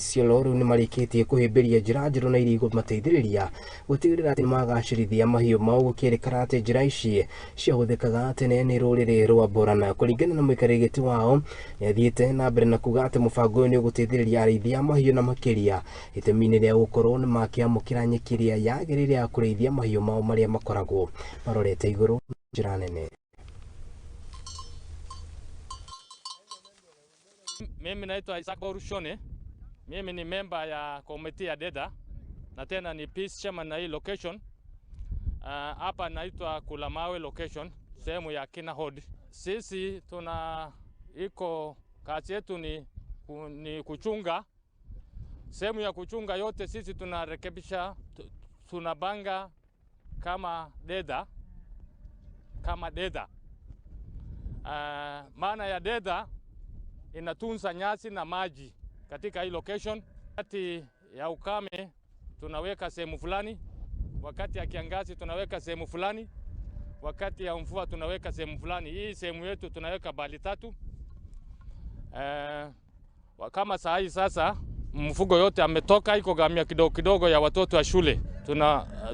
Isiolo riu nimarikitie kuhimbiria njira njeru na iriaigumateithiriria gutigirira ati magacirithia mahiu mao gukirikana ati njira ici ciahuthikaga tene ni ruriri rwa Borana. Kuringana na muikarigiti wao niathiite na mbere na kuga ati mubango uyu ni uguteithiriria arĩithia mahiu na makiria itemi-ini ria gukorwo ni makiamukira nyeki iria yagirire ya kurĩithia mahiu mao maria makoragwo marorete iguru njira nene. Mimi naitwa Isaac Borushone. Mimi ni member ya komiti ya DEDA na tena ni peace chairman na hii location. Hapa naitwa Kulamawe location, sehemu ya Kinahod. Sisi kazi yetu ni kuchunga. Sehemu ya kuchunga yote sisi tunarekebisha, tunabanga kama DEDA. Maana ya DEDA inatunza nyasi na maji katika hii location. Wakati ya ukame tunaweka sehemu fulani, wakati ya kiangazi tunaweka sehemu fulani, wakati ya mvua tunaweka sehemu fulani. Hii sehemu yetu tunaweka bali 3. Kama saa hii sasa mfugo yote ametoka, iko gamia kidogo kidogo ya watoto wa shule.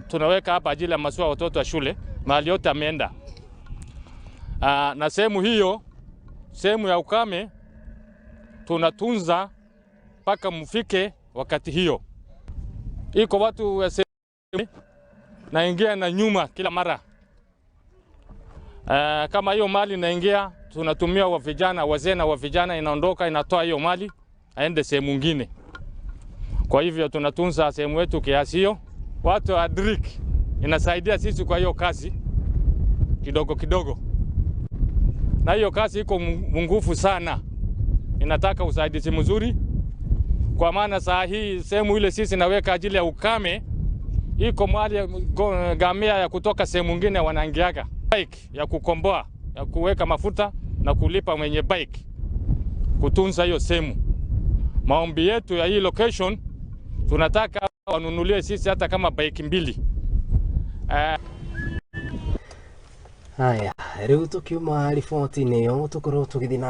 Tunaweka hapa ajili ya masuala watoto wa shule, mahali yote ameenda. Na sehemu hiyo, sehemu ya ukame tunatunza mpaka mfike wakati hiyo. Iko watu wa naingia na nyuma kila mara. Kama hiyo mali naingia, tunatumia wa vijana, wazee na wa vijana, inaondoka inatoa hiyo mali aende sehemu nyingine. Kwa hivyo tunatunza sehemu yetu kiasi hiyo. Watu wa DRIC inasaidia sisi kwa hiyo kazi kidogo kidogo. Na hiyo kazi iko nguvu sana. Inataka usaidizi mzuri, kwa maana saa hii sehemu ile sisi naweka ajili ya ukame, iko mali gamia ya kutoka sehemu nyingine wanaingiaga bike ya kukomboa, ya kuweka mafuta na kulipa mwenye bike kutunza hiyo sehemu. Maombi yetu ya hii location, tunataka wanunulie sisi hata kama bike 2. Haya, riu tukiuma riboti-ini yo tukorwo tugithina